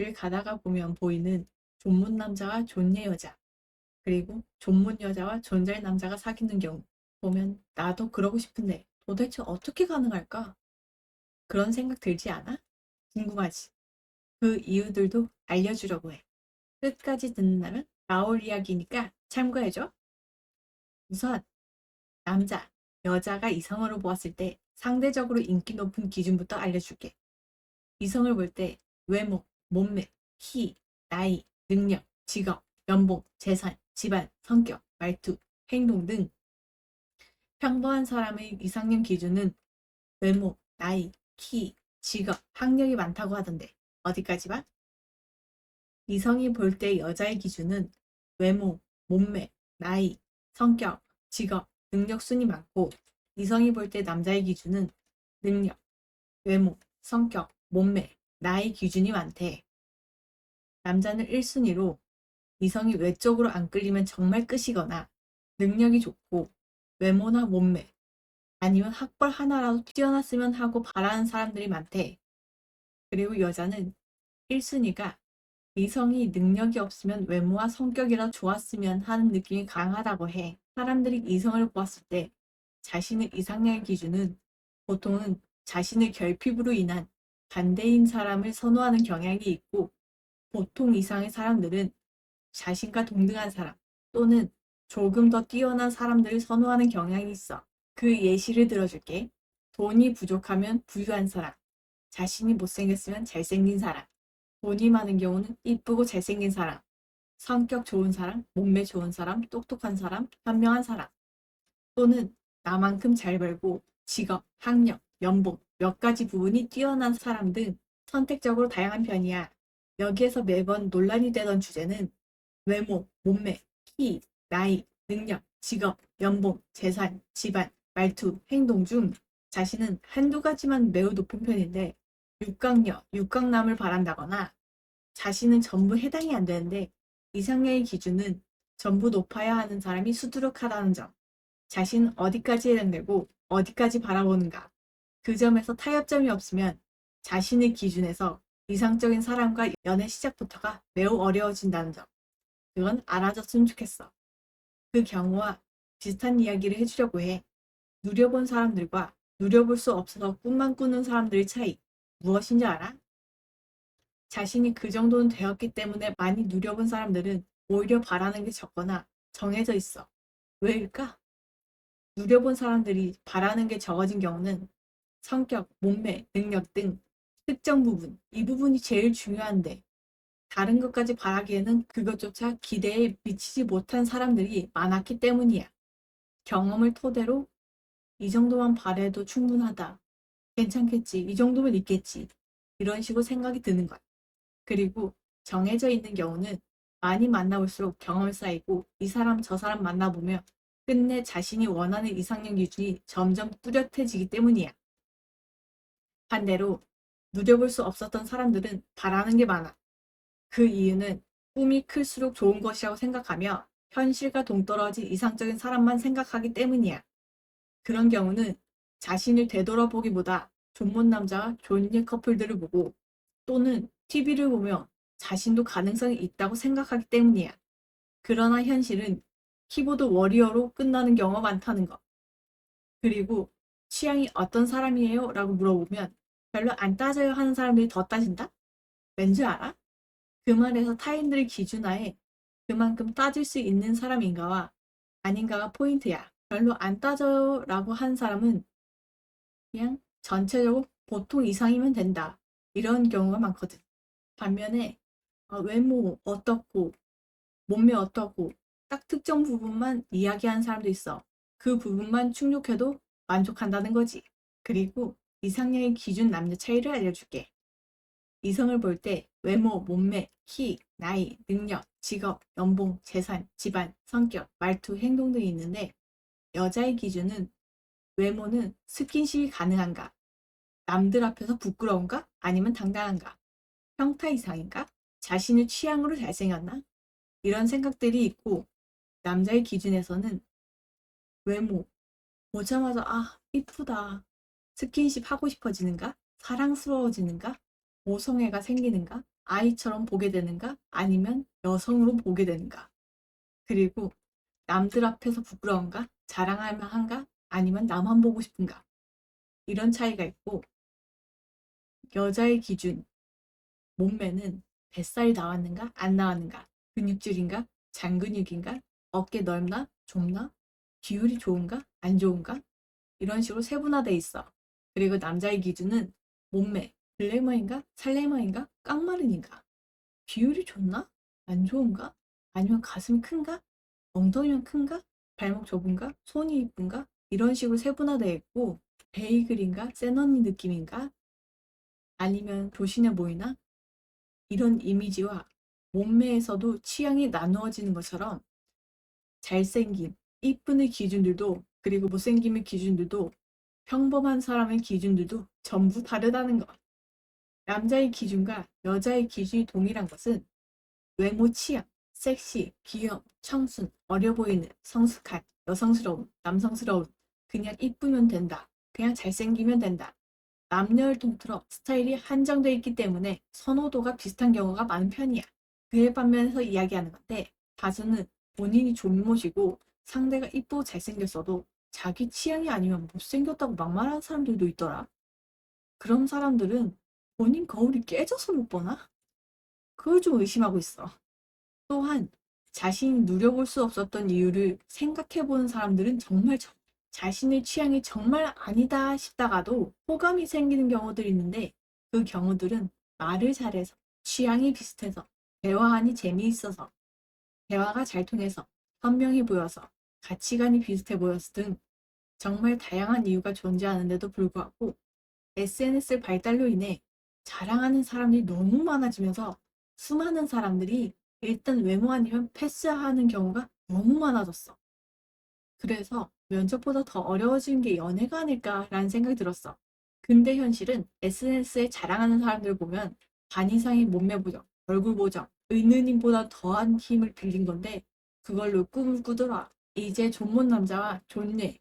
길 가다가 보면 보이는 존문 남자와 존예 여자, 그리고 존문 여자와 존잘 남자가 사귀는 경우 보면 나도 그러고 싶은데 도대체 어떻게 가능할까? 그런 생각 들지 않아? 궁금하지? 그 이유들도 알려주려고 해. 끝까지 듣는다면 나올 이야기니까 참고해줘. 우선 남자, 여자가 이성으로 보았을 때 상대적으로 인기 높은 기준부터 알려줄게. 이성을 볼 때 외모, 몸매, 키, 나이, 능력, 직업, 연봉, 재산, 집안, 성격, 말투, 행동 등 평범한 사람의 이상형 기준은 외모, 나이, 키, 직업, 학력이 많다고 하던데 어디까지 봐? 이성이 볼 때 여자의 기준은 외모, 몸매, 나이, 성격, 직업, 능력 순이 많고 이성이 볼 때 남자의 기준은 능력, 외모, 성격, 몸매, 나이 기준이 많대. 남자는 1순위로 이성이 외적으로 안 끌리면 정말 끝이거나 능력이 좋고 외모나 몸매 아니면 학벌 하나라도 뛰어났으면 하고 바라는 사람들이 많대. 그리고 여자는 1순위가 이성이 능력이 없으면 외모와 성격이라 좋았으면 하는 느낌이 강하다고 해. 사람들이 이성을 보았을 때 자신의 이상형의 기준은 보통은 자신의 결핍으로 인한 반대인 사람을 선호하는 경향이 있고 보통 이상의 사람들은 자신과 동등한 사람 또는 조금 더 뛰어난 사람들을 선호하는 경향이 있어. 그 예시를 들어줄게. 돈이 부족하면 부유한 사람, 자신이 못생겼으면 잘생긴 사람, 돈이 많은 경우는 이쁘고 잘생긴 사람, 성격 좋은 사람, 몸매 좋은 사람, 똑똑한 사람, 현명한 사람, 또는 나만큼 잘 벌고 직업, 학력, 연봉, 몇 가지 부분이 뛰어난 사람 등 선택적으로 다양한 편이야. 여기에서 매번 논란이 되던 주제는 외모, 몸매, 키, 나이, 능력, 직업, 연봉, 재산, 집안, 말투, 행동 중 자신은 한두 가지만 매우 높은 편인데 육각녀, 육각남을 바란다거나 자신은 전부 해당이 안 되는데 이상형의 기준은 전부 높아야 하는 사람이 수두룩하다는 점. 자신은 어디까지 해당되고 어디까지 바라보는가. 그 점에서 타협점이 없으면 자신의 기준에서 이상적인 사람과 연애 시작부터가 매우 어려워진다는 점. 그건 알아줬으면 좋겠어. 그 경우와 비슷한 이야기를 해주려고 해. 누려본 사람들과 누려볼 수 없어서 꿈만 꾸는 사람들의 차이. 무엇인지 알아? 자신이 그 정도는 되었기 때문에 많이 누려본 사람들은 오히려 바라는 게 적거나 정해져 있어. 왜일까? 누려본 사람들이 바라는 게 적어진 경우는 성격, 몸매, 능력 등 특정 부분, 이 부분이 제일 중요한데 다른 것까지 바라기에는 그것조차 기대에 미치지 못한 사람들이 많았기 때문이야. 경험을 토대로 이 정도만 바래도 충분하다. 괜찮겠지. 이 정도면 있겠지. 이런 식으로 생각이 드는 거야. 그리고 정해져 있는 경우는 많이 만나볼수록 경험이 쌓이고 이 사람 저 사람 만나보며 끝내 자신이 원하는 이상형 기준이 점점 뚜렷해지기 때문이야. 반대로 누려볼 수 없었던 사람들은 바라는 게 많아. 그 이유는 꿈이 클수록 좋은 것이라고 생각하며 현실과 동떨어진 이상적인 사람만 생각하기 때문이야. 그런 경우는 자신을 되돌아보기보다 존못 남자와 존예 커플들을 보고 또는 TV를 보며 자신도 가능성이 있다고 생각하기 때문이야. 그러나 현실은 키보드 워리어로 끝나는 경우가 많다는 것. 그리고 취향이 어떤 사람이에요? 라고 물어보면 별로 안 따져요 하는 사람들이 더 따진다? 왠지 알아? 그 말에서 타인들의 기준하에 그만큼 따질 수 있는 사람인가와 아닌가가 포인트야. 별로 안 따져요 라고 하는 사람은 그냥 전체적으로 보통 이상이면 된다. 이런 경우가 많거든. 반면에 외모 어떻고 몸매 어떻고 딱 특정 부분만 이야기하는 사람도 있어. 그 부분만 충족해도 만족한다는 거지. 그리고 이상형의 기준 남녀 차이를 알려줄게. 이성을 볼 때 외모, 몸매, 키, 나이, 능력, 직업, 연봉, 재산, 집안, 성격, 말투, 행동 등이 있는데 여자의 기준은 외모는 스킨십이 가능한가? 남들 앞에서 부끄러운가? 아니면 당당한가? 평타 이상인가? 자신의 취향으로 잘생겼나? 이런 생각들이 있고 남자의 기준에서는 외모, 보자마자 이쁘다. 스킨십 하고 싶어지는가? 사랑스러워지는가? 모성애가 생기는가? 아이처럼 보게 되는가? 아니면 여성으로 보게 되는가? 그리고 남들 앞에서 부끄러운가? 자랑할 만한가? 아니면 나만 보고 싶은가? 이런 차이가 있고, 여자의 기준, 몸매는 뱃살이 나왔는가? 안 나왔는가? 근육질인가? 잔근육인가? 어깨 넓나? 좁나? 비율이 좋은가? 안 좋은가? 이런 식으로 세분화돼 있어. 그리고 남자의 기준은 몸매, 글래머인가? 살래머인가? 깡마른인가? 비율이 좋나? 안 좋은가? 아니면 가슴이 큰가? 엉덩이만 큰가? 발목 좁은가? 손이 이쁜가? 이런 식으로 세분화되어 있고, 베이글인가? 센 언니 느낌인가? 아니면 조신해 보이나? 이런 이미지와 몸매에서도 취향이 나누어지는 것처럼 잘생김, 이쁜의 기준들도, 그리고 못생김의 기준들도, 평범한 사람의 기준들도 전부 다르다는 것. 남자의 기준과 여자의 기준이 동일한 것은 외모 취향, 섹시, 귀여움, 청순, 어려 보이는, 성숙한, 여성스러움, 남성스러움, 그냥 이쁘면 된다. 그냥 잘생기면 된다. 남녀를 통틀어 스타일이 한정되어 있기 때문에 선호도가 비슷한 경우가 많은 편이야. 그에 반면에서 이야기하는 건데, 다수는 본인이 존못이고 상대가 이쁘고 잘생겼어도 자기 취향이 아니면 못생겼다고 막말하는 사람들도 있더라. 그런 사람들은 본인 거울이 깨져서 못 보나? 그걸 좀 의심하고 있어. 또한 자신이 누려볼 수 없었던 이유를 생각해보는 사람들은 정말 자신의 취향이 정말 아니다 싶다가도 호감이 생기는 경우들이 있는데, 그 경우들은 말을 잘해서, 취향이 비슷해서, 대화하니 재미있어서, 대화가 잘 통해서, 현명해 보여서, 가치관이 비슷해 보여서 등 정말 다양한 이유가 존재하는데도 불구하고 SNS 발달로 인해 자랑하는 사람들이 너무 많아지면서 수많은 사람들이 일단 외모 아니면 패스하는 경우가 너무 많아졌어. 그래서 면접보다 더 어려워진 게 연애가 아닐까라는 생각이 들었어. 근데 현실은 SNS에 자랑하는 사람들 보면 반 이상이 몸매 보정, 얼굴 보정, 의느님보다 더한 힘을 빌린 건데, 그걸로 꿈을 꾸더라. 이제 존못 남자와 존예,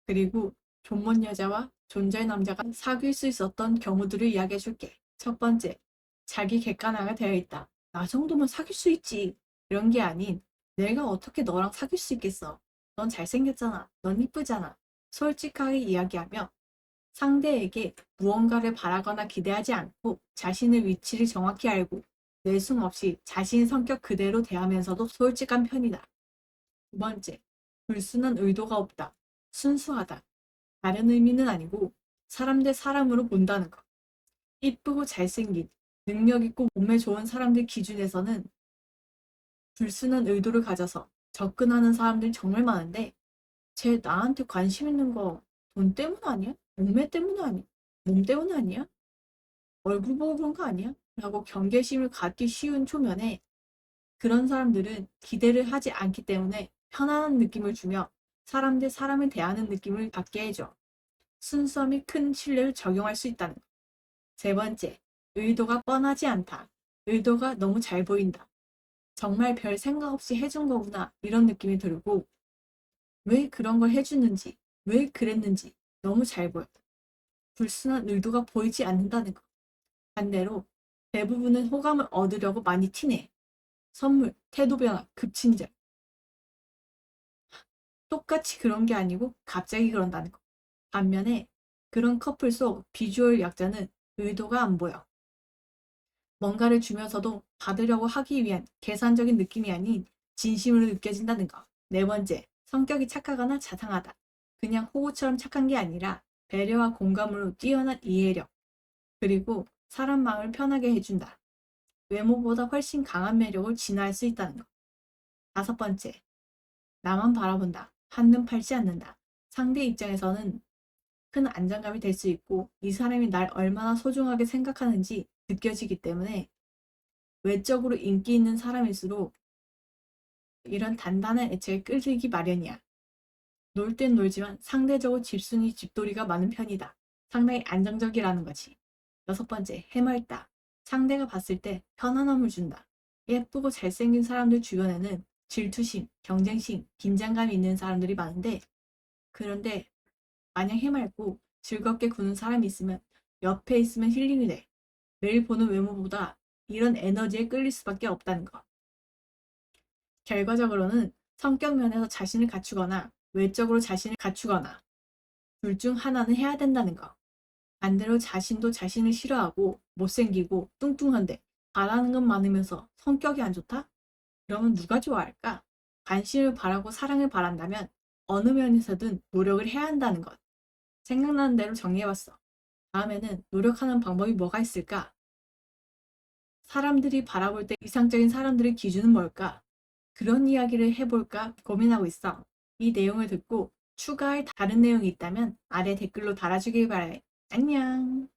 그리고 존못 여자와 존잘 남자가 사귈 수 있었던 경우들을 이야기해 줄게. 첫 번째, 자기 객관화가 되어 있다. 나 정도면 사귈 수 있지. 이런 게 아닌, 내가 어떻게 너랑 사귈 수 있겠어. 넌 잘생겼잖아. 넌 이쁘잖아. 솔직하게 이야기하며 상대에게 무언가를 바라거나 기대하지 않고 자신의 위치를 정확히 알고 내숭 없이 자신의 성격 그대로 대하면서도 솔직한 편이다. 두 번째, 불순한 의도가 없다. 순수하다. 다른 의미는 아니고 사람 대 사람으로 본다는 것. 이쁘고 잘생긴, 능력 있고 몸매 좋은 사람들 기준에서는 불순한 의도를 가져서 접근하는 사람들이 정말 많은데, 쟤 나한테 관심 있는 거 돈 때문 아니야? 몸매 때문 아니야? 몸 때문 아니야? 얼굴 보고 그런 거 아니야? 라고 경계심을 갖기 쉬운 초면에, 그런 사람들은 기대를 하지 않기 때문에 편안한 느낌을 주며 사람 대 사람을 대하는 느낌을 받게 해줘. 순수함이 큰 신뢰를 적용할 수 있다는 것. 세 번째, 의도가 뻔하지 않다. 의도가 너무 잘 보인다. 정말 별 생각 없이 해준 거구나. 이런 느낌이 들고, 왜 그런 걸 해주는지, 왜 그랬는지 너무 잘 보여. 불순한 의도가 보이지 않는다는 것. 반대로 대부분은 호감을 얻으려고 많이 티내. 선물, 태도 변화, 급친절. 똑같이 그런 게 아니고 갑자기 그런다는 것. 반면에 그런 커플 속 비주얼 약자는 의도가 안 보여. 뭔가를 주면서도 받으려고 하기 위한 계산적인 느낌이 아닌 진심으로 느껴진다는 것. 네 번째, 성격이 착하거나 자상하다. 그냥 호구처럼 착한 게 아니라 배려와 공감으로 뛰어난 이해력, 그리고 사람 마음을 편하게 해준다. 외모보다 훨씬 강한 매력을 진화할 수 있다는 것. 다섯 번째, 나만 바라본다. 한눈 팔지 않는다. 상대 입장에서는 큰 안정감이 될 수 있고, 이 사람이 날 얼마나 소중하게 생각하는지 느껴지기 때문에 외적으로 인기 있는 사람일수록 이런 단단한 애착에 끌리기 마련이야. 놀 땐 놀지만 상대적으로 집순이 집돌이가 많은 편이다. 상당히 안정적이라는 거지. 여섯 번째, 해맑다. 상대가 봤을 때 편안함을 준다. 예쁘고 잘생긴 사람들 주변에는 질투심, 경쟁심, 긴장감이 있는 사람들이 많은데, 그런데 마냥 해맑고 즐겁게 구는 사람이 있으면 옆에 있으면 힐링이 돼. 매일 보는 외모보다 이런 에너지에 끌릴 수밖에 없다는 것. 결과적으로는 성격 면에서 자신을 갖추거나 외적으로 자신을 갖추거나 둘 중 하나는 해야 된다는 거. 반대로 자신도 자신을 싫어하고 못생기고 뚱뚱한데 바라는 건 많으면서 성격이 안 좋다? 그러면 누가 좋아할까? 관심을 바라고 사랑을 바란다면 어느 면에서든 노력을 해야 한다는 것. 생각나는 대로 정리해봤어. 다음에는 노력하는 방법이 뭐가 있을까? 사람들이 바라볼 때 이상적인 사람들의 기준은 뭘까? 그런 이야기를 해볼까 고민하고 있어. 이 내용을 듣고 추가할 다른 내용이 있다면 아래 댓글로 달아주길 바래. 안녕.